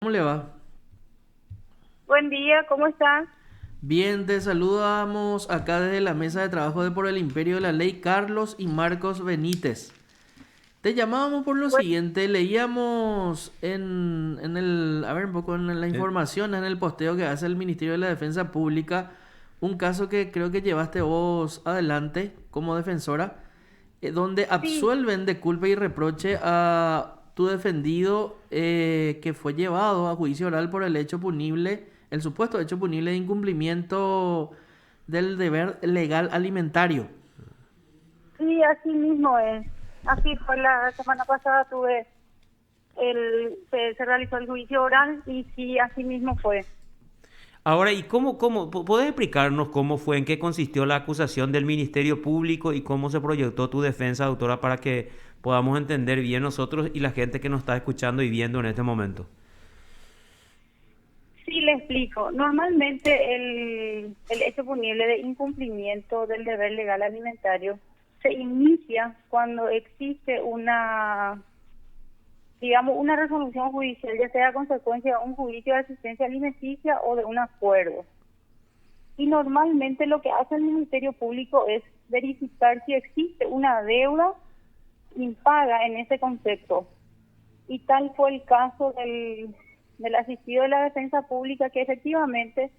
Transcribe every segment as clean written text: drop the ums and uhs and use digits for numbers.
¿Cómo le va? Buen día, ¿cómo estás? Bien, te saludamos acá desde la mesa de trabajo de Por el Imperio de la Ley, Carlos y Marcos Benítez. Te llamábamos por lo Pues siguiente, leíamos a ver un poco en la Eh, información, en el posteo que hace el Ministerio de la Defensa Pública, un caso que creo que llevaste vos adelante como defensora, donde sí, absuelven de culpa y reproche a tu defendido que fue llevado a juicio oral por el hecho punible, el supuesto hecho punible de incumplimiento del deber legal alimentario. sí, así mismo es. Así fue la semana pasada se realizó el juicio oral y sí, así mismo fue. Ahora, ¿y podés explicarnos cómo fue, en qué consistió la acusación del Ministerio Público y cómo se proyectó tu defensa, doctora, para que podamos entender bien nosotros y la gente que nos está escuchando y viendo en este momento? Sí, le explico. Normalmente el hecho punible de incumplimiento del deber legal alimentario se inicia cuando existe digamos, una resolución judicial, ya sea a consecuencia de un juicio de asistencia alimenticia o de un acuerdo. Y normalmente lo que hace el Ministerio Público es verificar si existe una deuda impaga en ese concepto. Y tal fue el caso del asistido de la defensa pública, que efectivamente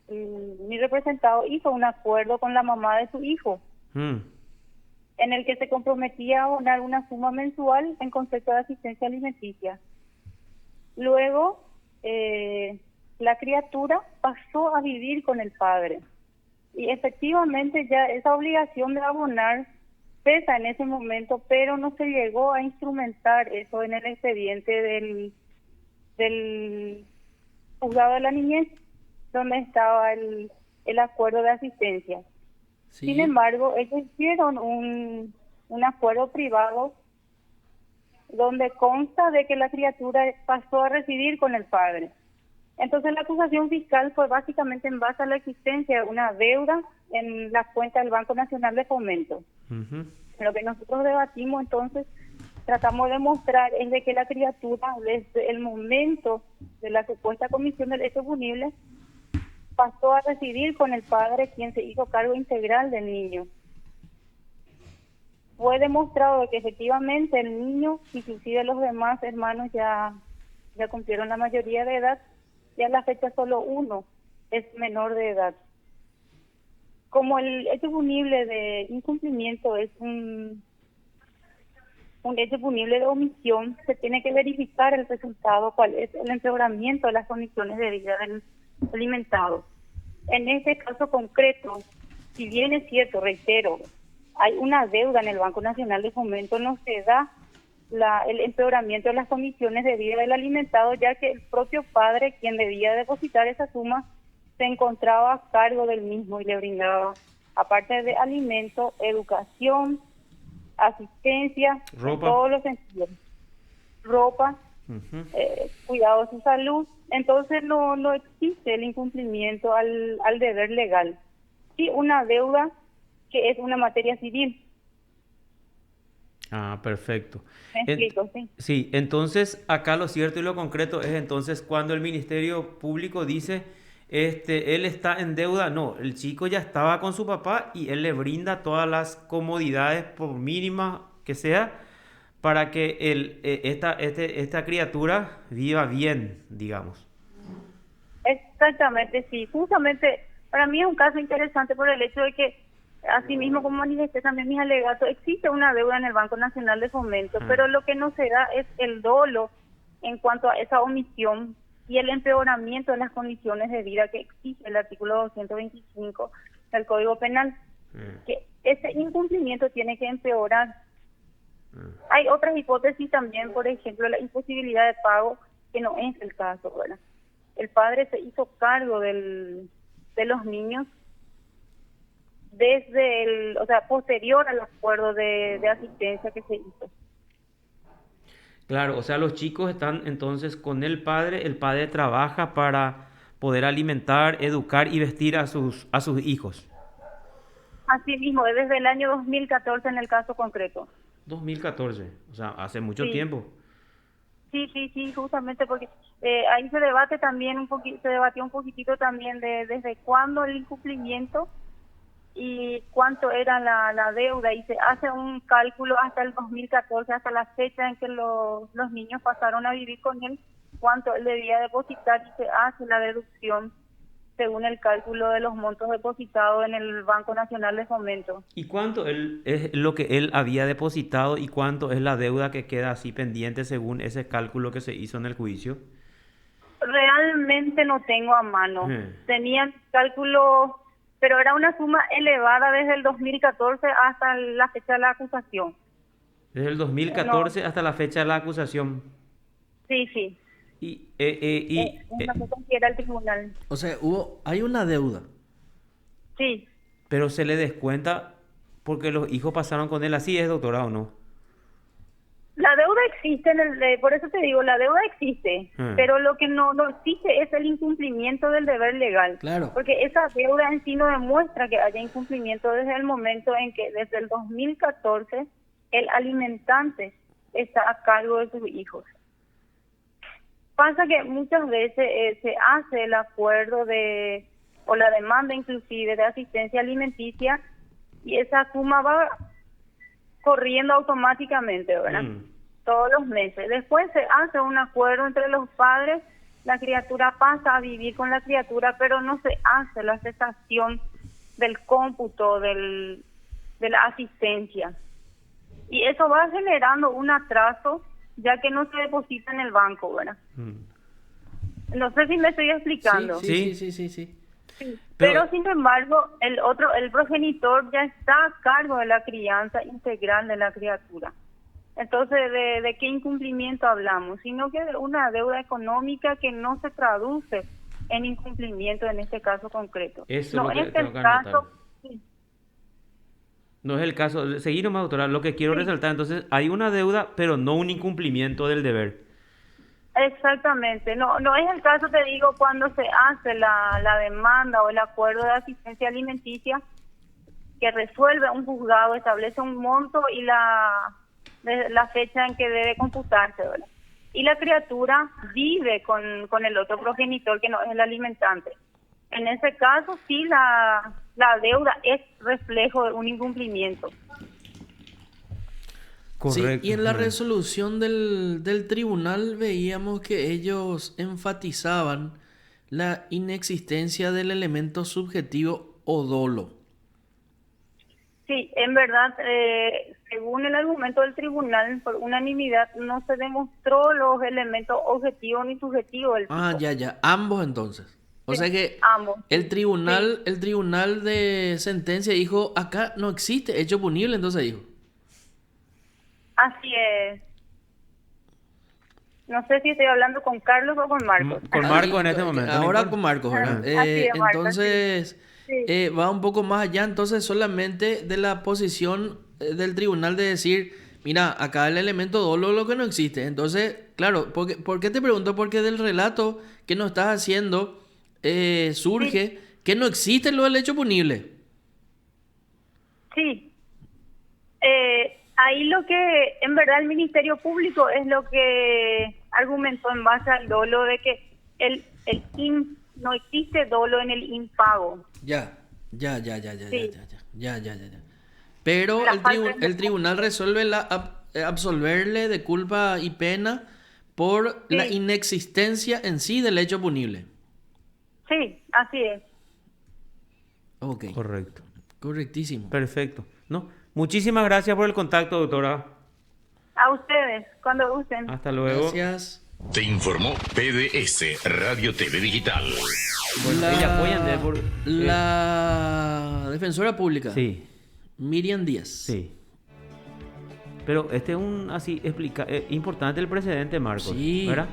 mi representado hizo un acuerdo con la mamá de su hijo, Mm. en el que se comprometía a abonar una suma mensual en concepto de asistencia alimenticia. Luego, la criatura pasó a vivir con el padre. Y efectivamente ya esa obligación de abonar pesa en ese momento, pero no se llegó a instrumentar eso en el expediente del juzgado de la niñez, donde estaba el acuerdo de asistencia. Sin ¿Sí? embargo, ellos hicieron un acuerdo privado donde consta de que la criatura pasó a residir con el padre. Entonces la acusación fiscal fue básicamente en base a la existencia de una deuda en la cuenta del Banco Nacional de Fomento. Ujú. Lo que nosotros debatimos entonces, tratamos de mostrar es de que la criatura desde el momento de la supuesta comisión del hecho punible pasó a residir con el padre, quien se hizo cargo integral del niño. Fue demostrado de que efectivamente el niño, inclusive los demás hermanos ya cumplieron la mayoría de edad, y a la fecha solo uno es menor de edad. Como el hecho punible de incumplimiento es un hecho punible de omisión, se tiene que verificar el resultado, cuál es el empeoramiento de las condiciones de vida del alimentado. En este caso concreto, si bien es cierto, reitero, hay una deuda en el Banco Nacional de Fomento, no se da el empeoramiento de las condiciones de vida del alimentado, ya que el propio padre, quien debía depositar esa suma, se encontraba a cargo del mismo y le brindaba, aparte de alimento, educación, asistencia en Ropa. todos los sentidos, ropa, Ujú. cuidado de su salud. Entonces no existe el incumplimiento al deber legal. Sí, una deuda que es una materia civil. Ah, perfecto. Me Ent- explico, sí. sí, entonces acá lo cierto y lo concreto es entonces cuando el Ministerio Público dice, él está en deuda, no, el chico ya estaba con su papá y él le brinda todas las comodidades, por mínima que sea, para que esta criatura viva bien, digamos. Exactamente, sí. Justamente, para mí es un caso interesante por el hecho de que, así mismo como manifesté también mis alegatos, existe una deuda en el Banco Nacional de Fomento, Ah, pero lo que no se da es el dolo en cuanto a esa omisión y el empeoramiento de las condiciones de vida que exige el artículo 225 del Código Penal, ah, que ese incumplimiento tiene que empeorar. ah. Hay otras hipótesis también, por ejemplo, la imposibilidad de pago, que no es el caso, ¿verdad? El padre se hizo cargo de los niños o sea, posterior al acuerdo de asistencia que se hizo. Claro, o sea, los chicos están entonces con el padre trabaja para poder alimentar, educar y vestir a sus hijos. Asimismo, desde el año 2014 en el caso concreto. 2014, o sea, hace mucho Sí, tiempo. Sí, justamente porque ahí se debate también se debatió un poquitito también de desde cuándo el incumplimiento y cuánto era la deuda, y se hace un cálculo hasta el 2014, hasta la fecha en que los niños pasaron a vivir con él, cuánto él debía depositar, y se hace la deducción según el cálculo de los montos depositados en el Banco Nacional de Fomento. ¿Y cuánto es lo que él había depositado y cuánto es la deuda que queda así pendiente según ese cálculo que se hizo en el juicio? Realmente no tengo a mano. Hmm. Tenían cálculo, pero era una suma elevada desde el 2014 hasta la fecha de la acusación. Desde el 2014 hasta la fecha de la acusación. Sí. Y, Es una cosa que era el tribunal. O sea, hay una deuda. Sí. pero se le descuenta porque los hijos pasaron con él. ¿Así es, doctora, o no? La deuda existe, por eso te digo, la deuda existe, pero lo que no existe es el incumplimiento del deber legal. Claro. Porque esa deuda en sí no demuestra que haya incumplimiento desde el momento en que, desde el 2014, el alimentante está a cargo de sus hijos. Pasa que muchas veces se hace el acuerdo o la demanda inclusive de asistencia alimenticia, y esa suma va corriendo automáticamente, ¿verdad? Todos los meses. Después se hace un acuerdo entre los padres, la criatura pasa a vivir con la criatura, pero no se hace la cesación del cómputo de la asistencia. Y eso va generando un atraso, ya que no se deposita en el banco, ¿verdad? No sé si me estoy explicando. Sí. Sí. Pero sin embargo, el progenitor ya está a cargo de la crianza integral de la criatura. Entonces, ¿de qué incumplimiento hablamos? Sino que de una deuda económica que no se traduce en incumplimiento en este caso concreto. Eso No es lo es que tengo el que caso. anotar. No es el caso. Seguí nomás, doctora. Lo que quiero resaltar, entonces, hay una deuda, pero no un incumplimiento del deber. Exactamente, no es el caso, te digo, cuando se hace la demanda o el acuerdo de asistencia alimenticia, que resuelve un juzgado, establece un monto y la fecha en que debe computarse, ¿verdad? Y la criatura vive con el otro progenitor, que no es el alimentante. En ese caso, sí, la deuda es reflejo de un incumplimiento. Correcto. Sí, y en la resolución del tribunal veíamos que ellos enfatizaban la inexistencia del elemento subjetivo o dolo. Sí, en verdad, según el argumento del tribunal, por unanimidad, no se demostró los elementos objetivos ni subjetivos del tipo. Ya, ambos entonces. O sea que ambos. el tribunal de sentencia dijo, acá no existe hecho punible, entonces dijo. Así es. No sé si estoy hablando con Carlos o con Marcos. Con Marcos en este momento. Ahora con Marcos, ¿verdad? Así es, Marcos, entonces, sí. va un poco más allá, entonces, solamente de la posición del tribunal de decir, mira, acá el elemento dolo es lo que no existe. Entonces, claro, ¿por qué te pregunto? Porque del relato que nos estás haciendo surge que no existe lo del hecho punible. Sí. Ahí lo que, en verdad, el Ministerio Público es lo que argumentó en base al dolo, de que no existe dolo en el impago. Ya. Sí. Ya. Pero el tribunal resuelve absolverle de culpa y pena por la inexistencia en sí del hecho punible. Sí, así es. Ok. Correcto. Correctísimo. Perfecto. ¿No? Muchísimas gracias por el contacto, doctora. A ustedes, cuando gusten. Hasta luego. Gracias. Te informó PDS Radio TV Digital. Bueno, ella apoyan La defensora pública. Sí. Miriam Díaz. Sí. Pero este es un así importante el precedente, Marcos. Sí. ¿Verdad?